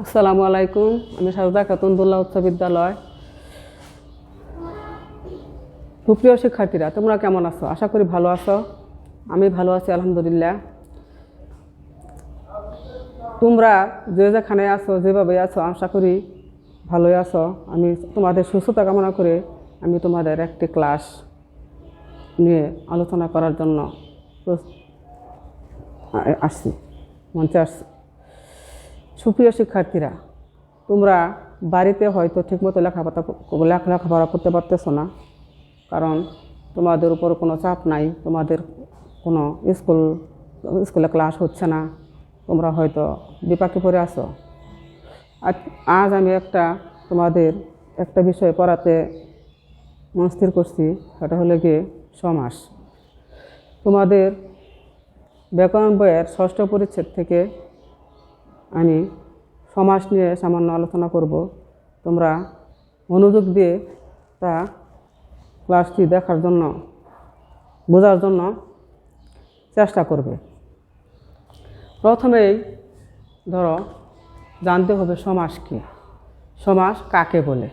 আসসালামু আলাইকুম। আমি সারদা খাতুন দুল্লাহ উচ্চ বিদ্যালয়। সুপ্রিয় শিক্ষার্থীরা, তোমরা কেমন আছো? আশা করি ভালো আছো। আমি ভালো আছি আলহামদুলিল্লাহ। তোমরা যে যেখানে আছো, যেভাবে আছো, আশা করি ভালোই আছো। আমি তোমাদের সুস্থতা কামনা করে আমি তোমাদের একটি ক্লাস নিয়ে আলোচনা করার জন্য আসছি, মঞ্চে আসছি। সুপ্রিয় শিক্ষার্থীরা, তোমরা বাড়িতে হয়তো ঠিকমতো লেখাপড়া করতে পারতেছো না, কারণ তোমাদের উপর কোনো চাপ নাই, তোমাদের কোনো স্কুলে ক্লাস হচ্ছে না, তোমরা হয়তো বিপাকে পড়ে আছো। আজ আমি তোমাদের একটা বিষয় পড়াতে মনস্থির করছি, সেটা হলো গিয়ে সমাস। তোমাদের ব্যাকরণ বইয়ের 6ষ্ঠ পরিচ্ছেদ থেকে আমি সমাস নিয়ে সামান্য আলোচনা করব। তোমরা মনোযোগ দিয়ে তা ক্লাসটি দেখার জন্য, বোঝার জন্য চেষ্টা করবে। প্রথমেই ধরো জানতে হবে সমাস কী, সমাস কাকে বলে।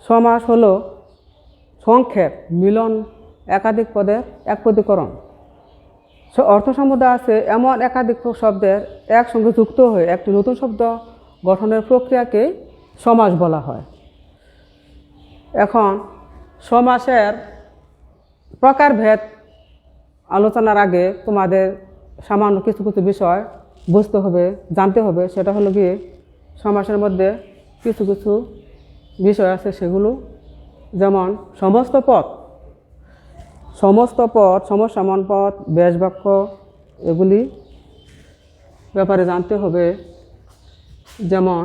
সমাস হলো সংক্ষেপ মিলন একাধিক পদের একপদীকরণ। অর্থ সম্বন্ধে আছে এমন একাধিক শব্দের একসঙ্গে যুক্ত হয়ে একটি নতুন শব্দ গঠনের প্রক্রিয়াকে সমাস বলা হয়। এখন সমাসের প্রকারভেদ আলোচনার আগে তোমাদের সামান্য কিছু কিছু বিষয় বুঝতে হবে, জানতে হবে। সেটা হলো গিয়ে সমাসের মধ্যে কিছু কিছু বিষয় আছে, সেগুলো যেমন সমস্ত পদ, সমসমান পদ, ব্যাস বাক্য, এগুলি ব্যাপারে জানতে হবে। যেমন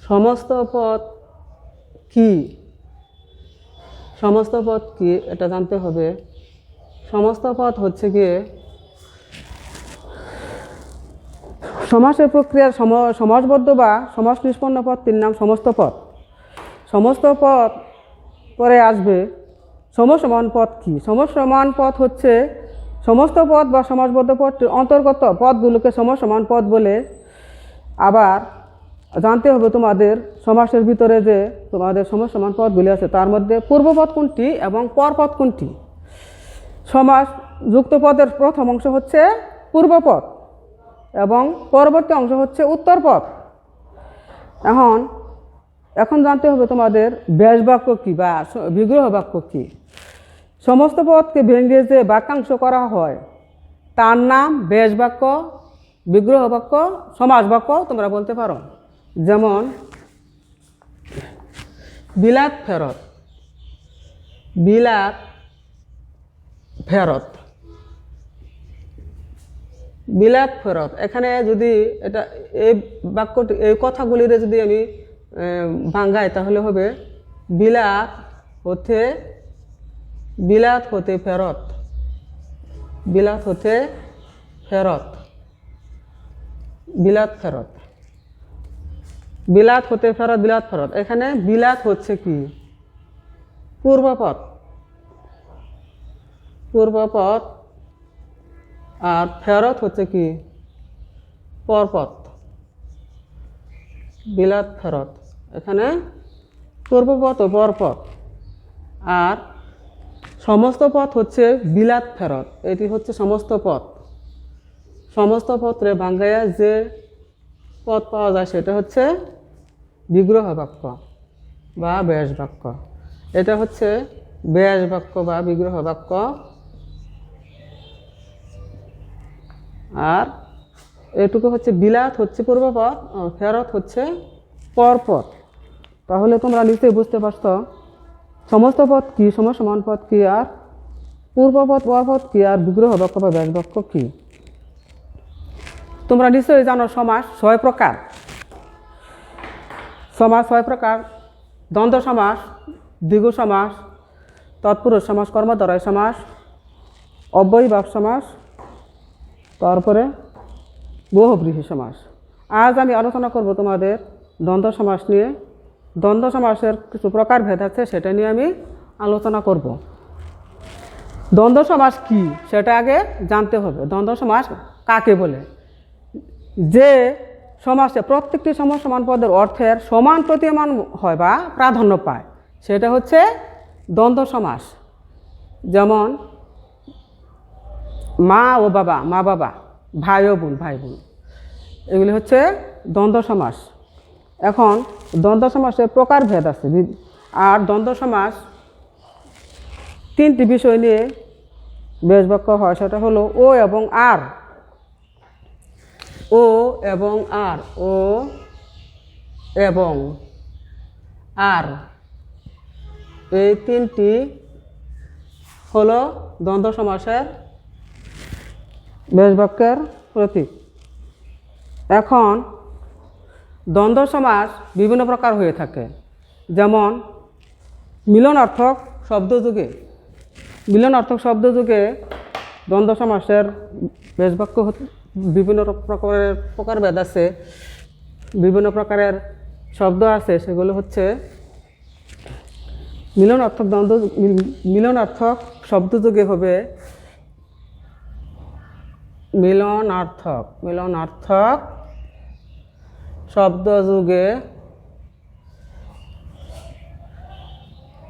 সমস্ত পদ কি, সমস্ত পদ কি এটা জানতে হবে। সমস্ত পদ হচ্ছে গিয়ে সমাসের প্রক্রিয়ার সমাসবদ্ধ বা সমাস নিষ্পন্ন পদটির নাম সমস্ত পদ। সমস্ত পদ পরে আসবে সমসমান পদ কি। সমসমান পদ হচ্ছে সমস্ত পদ বা সমাসবদ্ধ পদটির অন্তর্গত পদগুলোকে সমসমান পদ বলে। আবার জানতে হবে তোমাদের সমাসের ভিতরে যে তোমাদের সমসমান পদগুলি আছে, তার মধ্যে পূর্বপদ কোনটি এবং পরপদ কোনটি। সমাস যুক্ত পদের প্রথম অংশ হচ্ছে পূর্বপদ এবং পরবর্তী অংশ হচ্ছে উত্তরপদ। এখন জানতে হবে তোমাদের ব্যাস বাক্য কী বা বিগ্রহ বাক্য কী। সমস্ত পদকে ভেঙে যে বাক্যাংশ করা হয় তার নাম ব্যাস বাক্য, বিগ্রহ বাক্য, সমাস বাক্য তোমরা বলতে পারো। যেমন বিলাত ফেরত, বিলাত ফেরত, বিলাত ফেরত। এখানে যদি এই বাক্যটি, এই কথাগুলিরে যদি আমি ভাঙ্গাই তাহলে হবে বিলাত হতে ফেরত, বিলাত হতে ফেরত, বিলাত ফেরত, বিলাত হতে ফেরত, বিলাত ফেরত। এখানে বিলাত হচ্ছে কি পূর্বপদ, পূর্বপদ, আর ফেরত হচ্ছে কি পরপদ। বিলাত ফেরত এখানে পূর্বপদ ও পরপদ। আর সমস্ত পদ হচ্ছে বিলাত ফেরত, এটি হচ্ছে সমস্ত পদ। সমস্ত পত্রে ভাঙ্গাইয়া যে পদ পাওয়া যায় সেটা হচ্ছে বিগ্রহ বাক্য বা ব্যাস বাক্য। এটা হচ্ছে ব্যাস বাক্য বা বিগ্রহ বাক্য। আর এটুকু হচ্ছে বিলাত হচ্ছে পূর্বপদ, ফেরত হচ্ছে পরপদ। তাহলে তোমরা নিশ্চয়ই বুঝতে পারছো সমস্ত পদ কি, সমসমান পদ কি, আর পূর্বপদ পরপদ কি, আর বিগ্রহ বাক্য বা ব্যাস বাক্য কি। তোমরা নিশ্চয়ই জানো সমাস 6 প্রকার। সমাস 6 প্রকার: দ্বন্দ্ব সমাস, দ্বিগু সমাস, তৎপুরুষ সমাস, কর্মধারয় সমাস, অব্যয়ীভাব সমাস, তারপরে বহুব্রীহি সমাস। আজ আমি আলোচনা করব তোমাদের দ্বন্দ্ব সমাস নিয়ে। দ্বন্দ্ব সমাসের কিছু প্রকারভেদ আছে, সেটা নিয়ে আমি আলোচনা করব। দ্বন্দ্ব সমাস কি সেটা আগে জানতে হবে। দ্বন্দ্ব সমাস কাকে বলে? যে সমাসে প্রত্যেকটি সমান পদের অর্থের সমান প্রতীয়মান হয় বা প্রাধান্য পায়, সেটা হচ্ছে দ্বন্দ্ব সমাস। যেমন মা ও বাবা, মা বাবা, ভাই ও বোন, ভাই বোন, এগুলি হচ্ছে দ্বন্দ্ব সমাস। এখন দ্বন্দ্ব সমাসের প্রকারভেদ আছে, আর দ্বন্দ্ব সমাস তিনটি বিষয় নিয়ে বেশ বাক্য হয়, সেটা হলো ও এবং আর, ও এবং আর, ও এবং আর, এই তিনটি হলো দ্বন্দ্ব সমাসের বেশ বাক্যের প্রতীক। এখন দ্বন্দ্ব সমাস বিভিন্ন প্রকার হয়ে থাকে, যেমন মিলনার্থক শব্দযুগে, মিলনার্থক শব্দযুগে দ্বন্দ্ব সমাসের বেশ বাক্য বিভিন্ন প্রকারভেদ আছে, বিভিন্ন প্রকারের শব্দ আছে, সেগুলো হচ্ছে মিলনার্থক শব্দযুগে হবে মিলনার্থক শব্দযুগে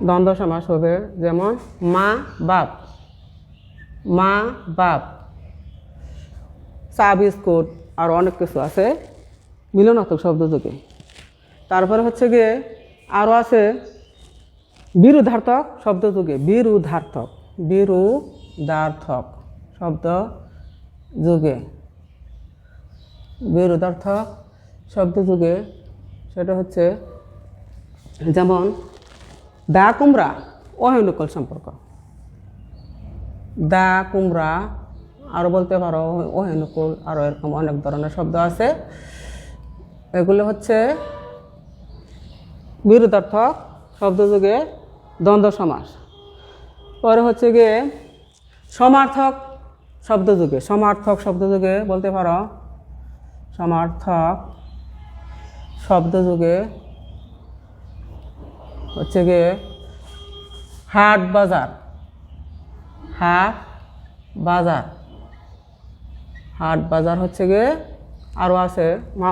দ্বন্দ্ব সমাস হবে, যেমন মা বাপ, মা বাপ, চা বিস্কুট, আর অনেক কিছু আছে মিলনার্থক শব্দযুগে। তারপরে হচ্ছে গিয়ে আরও আছে বিরুদ্ধার্থক শব্দযুগে, বিরুদ্ধার্থক শব্দযুগে, বিরুদ্ধার্থক শব্দযুগে সেটা হচ্ছে যেমন দা কুমড়া, অহেনুকল সম্পর্ক, দা কুমড়া, আরও বলতে পারো অহেনুকূল, আরও এরকম অনেক ধরনের শব্দ আছে, এগুলো হচ্ছে বিরুদ্ধার্থক শব্দযুগে দ্বন্দ্ব সমাস। পরে হচ্ছে গিয়ে সমার্থক শব্দযুগে, সমার্থক শব্দযুগে বলতে পারো, সমার্থক শব্দযুগে হচ্ছে গিয়ে হাট বাজার, হাট বাজার, হাট বাজার হচ্ছে গিয়ে, আরও আছে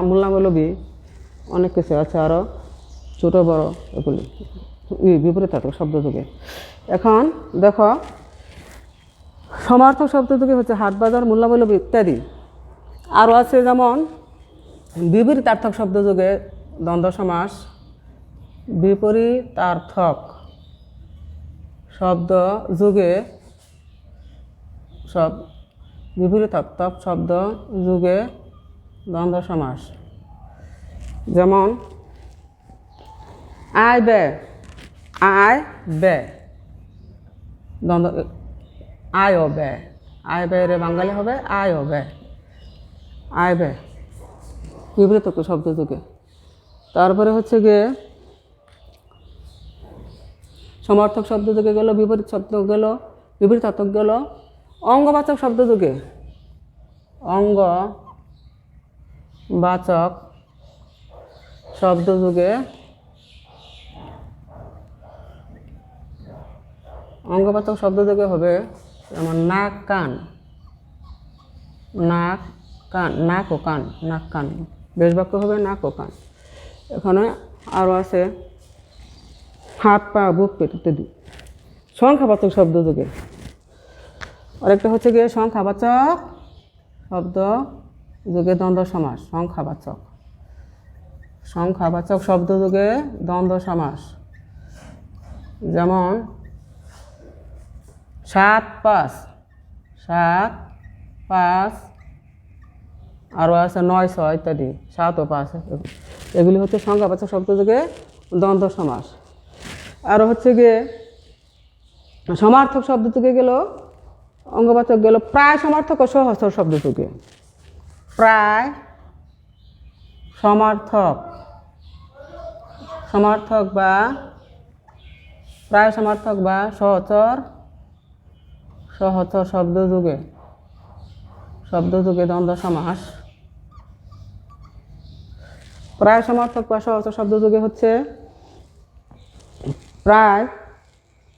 মূল্যামূলবী অনেক কিছু আছে, আরও ছোটো বড় এগুলি বিপরীতার্থক শব্দযুগে। এখন দেখো সমার্থক শব্দযুগে হচ্ছে হাট বাজার, মূল্যামূলবী ইত্যাদি। আরও আছে যেমন বিপরীতার্থক শব্দযুগে দ্বন্দ্ব সমাস, বিপরীতার্থক শব্দযুগে বিপরীতার্থক শব্দযুগে দ্বন্দ্ব সমাস, যেমন আয় ব্যয়, আয় ব্যয়, দ্বন্দ্ব, আয় ও ব্যয়, আয় ব্যয়ের বাঙালি হবে আয় ও ব্যয়, আয় ব্যয় বিপরীতার্থক শব্দযুগে। তারপরে হচ্ছে গিয়ে সমার্থক শব্দযুগে গেল, বিপরীত শব্দ গেল, বিপরীতার্থক গেল অঙ্গবাচক শব্দযুগে, অঙ্গবাচক শব্দযুগে, অঙ্গবাচক শব্দযুগে হবে যেমন নাক কান, নাক কান, নাক ও কান, নাক কান, বেশ বাক্য হবে নাক ও কান। এখানে আরও আছে হাত পা বুক পেট ইত্যাদি। সংখ্যাবাচক শব্দযুগে আরেকটা হচ্ছে গিয়ে সংখ্যাবাচক শব্দযুগে দ্বন্দ্ব সমাস, সংখ্যাবাচক, সংখ্যাবাচক শব্দযুগে দ্বন্দ্ব সমাস, যেমন 7 5, 7 5, আরও আছে 9 6 ইত্যাদি, 7 ও 5, এগুলি হচ্ছে সংখ্যাবাচক শব্দযুগে দ্বন্দ্ব সমাস। আরও হচ্ছে গিয়ে সমার্থক শব্দযুগে গেল, অঙ্গবাচক গেল প্রায় সমার্থক ও সহস্র শব্দযুগে, প্রায় সমার্থক, সমার্থক বা প্রায় সমার্থক বা সহচর শব্দযুগে দ্বন্দ্ব সমাস। প্রায় সমার্থক বা সহচর শব্দযুগে হচ্ছে প্রায়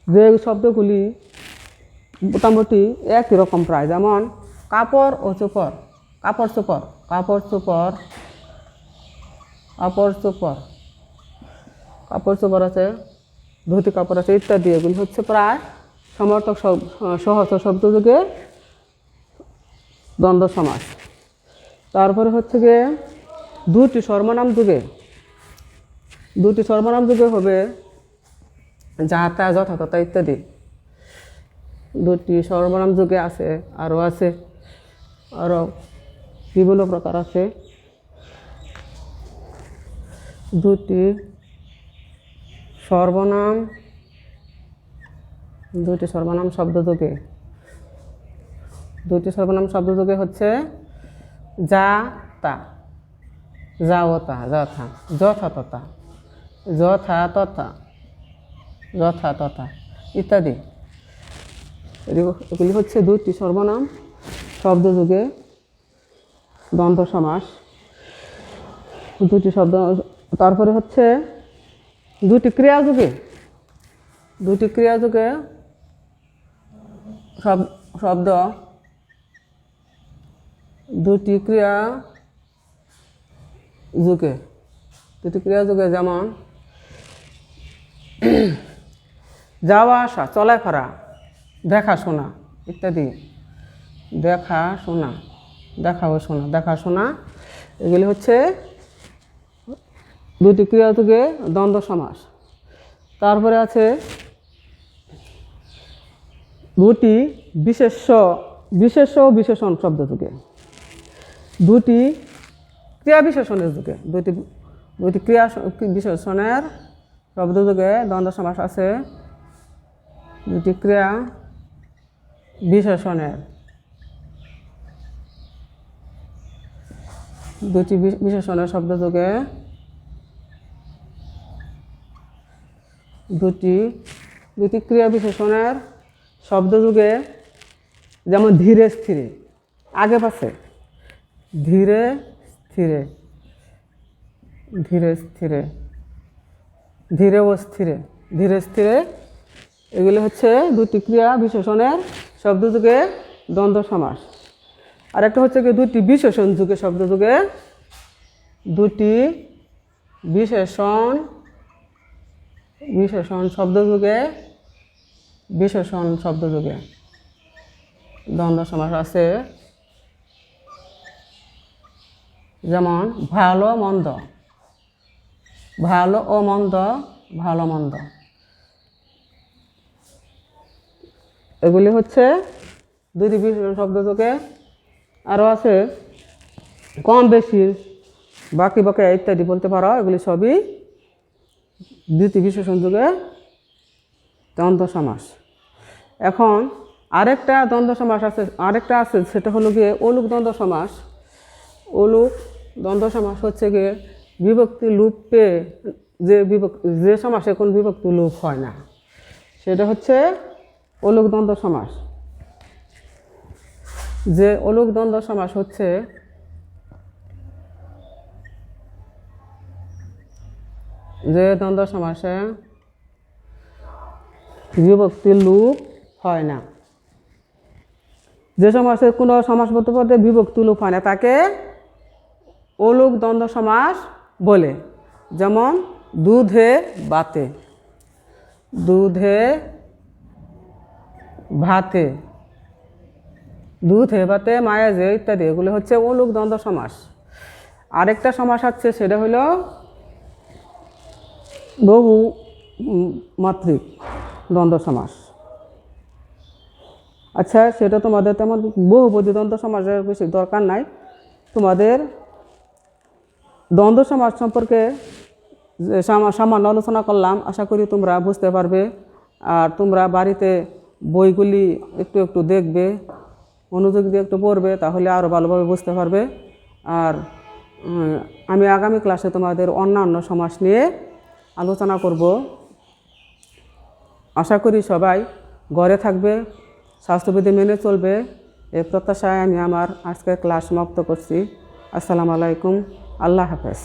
যে শব্দগুলি মোটামুটি একই রকম প্রায়, যেমন কাপড় ও চোপড়, কাপড় চোপড়, কাপড় চোপড় কাপড় চোপড়, কাপড় চোপড় আছে, ধুতি কাপড় আছে ইত্যাদি। এগুলি হচ্ছে প্রায় সমর্থক সহস্র শব্দযুগে দ্বন্দ্ব সমাস। তারপরে হচ্ছে গিয়ে দুটি সর্বনাম যুগে, দুটি সর্বনাম যুগে হবে যা তা যথা তথা ইত্যাদি। দুটি সর্বনাম যুগে আছে, আরও বিভিন্ন প্রকার আছে। দুটি সর্বনাম শব্দযুগে, দুটি সর্বনাম শব্দযুগে হচ্ছে যা তা, যাওতা, যথা, যথা তথা, যথা তথা, যথা তথা ইত্যাদি। এগুলি হচ্ছে দুটি সর্বনাম শব্দযুগে দ্বন্দ্ব সমাস। দুটি শব্দ। তারপরে হচ্ছে দুটি ক্রিয়াযুগে, দুটি ক্রিয়াযুগে শব্দ, দুটি ক্রিয়া যুগে, দুটি ক্রিয়া যুগে যেমন যাওয়া আসা, চলাফেরা, দেখাশোনা ইত্যাদি। দেখাশোনা, দেখাশোনা, দেখাশোনা এগুলি হচ্ছে দুটি ক্রিয়া যুগে দ্বন্দ্ব সমাস। তারপরে আছে দুটি বিশেষ্য ও বিশেষণ শব্দযুগে, দুটি ক্রিয়া বিশেষণের যুগে, দুটি ক্রিয়া বিশেষণের শব্দযুগে দ্বন্দ্ব সমাস আছে। দুটি ক্রিয়া বিশেষণের, দুটি বিশেষণের শব্দযুগে দুটি ক্রিয়া বিশেষণের শব্দযুগে যেমন ধীরে স্থিরে, আগে পাশে, ধীরে স্থিরে, ধীরে স্থিরে, ধীরে ও স্থিরে, ধীরে স্থিরে এগুলি হচ্ছে দুটি ক্রিয়া বিশেষণের শব্দযুগে দ্বন্দ্ব সমাস। আর একটা হচ্ছে কি দুটি বিশেষণ যুগে শব্দযুগে, দুটি বিশেষণ শব্দযুগে, বিশেষণ শব্দযুগে দ্বন্দ্ব সমাস আছে। যেমন ভালো মন্দ, ভালো ও মন্দ, ভালো মন্দ এগুলি হচ্ছে দুটি বিশেষণ শব্দযুগে। আরও আছে কম বেশি, বাকি বাকি ইত্যাদি বলতে পারো, এগুলি সবই দুটি বিশেষণ যুগে দ্বন্দ্ব সমাস। এখন আরেকটা দ্বন্দ্ব সমাস আছে, আরেকটা আছে, সেটা হলো গিয়ে অলুক দ্বন্দ্ব সমাস। অলুক দ্বন্দ্ব সমাস হচ্ছে গিয়ে বিভক্তি লোপ পেয়ে যে সমাসে কোন বিভক্তি লোপ হয় না, সেটা হচ্ছে অলুক দ্বন্দ্ব সমাস। যে অলুক দ্বন্দ্ব সমাস হচ্ছে যে দ্বন্দ্ব সমাসে বিভক্তি লোপ হয় না, যে সমাসে কোনো সমাসবদ্ধ পদে বিভক্তি লোপ হয় না তাকে অলুক দ্বন্দ্ব সমাস বলে। যেমন দুধে বাতে, দুধে ভাতে, দুধে ভাতে মায়াজে ইত্যাদি, এগুলো হচ্ছে অলুক দ্বন্দ্ব সমাস। আরেকটা সমাস আছে, সেটা হলো বহু মাত্রিক দ্বন্দ্ব সমাস। আচ্ছা, সেটা তোমাদের তেমন বহুপদী দ্বন্দ্ব সমাসের বেশি দরকার নাই। তোমাদের দ্বন্দ্ব সমাস সম্পর্কে সামান্য আলোচনা করলাম, আশা করি তোমরা বুঝতে পারবে। আর তোমরা বাড়িতে বইগুলি একটু একটু দেখবে, মনোযোগ দিয়ে একটু পড়বে, তাহলে আরও ভালোভাবে বুঝতে পারবে। আর আমি আগামী ক্লাসে তোমাদের অন্যান্য সমাস নিয়ে আলোচনা করব। আশা করি সবাই ঘরে থাকবে, স্বাস্থ্যবিধি মেনে চলবে। এই প্রত্যাশায় আমি আমার আজকের ক্লাস সমাপ্ত করছি। আসসালামু আলাইকুম, আল্লাহ হাফেজ।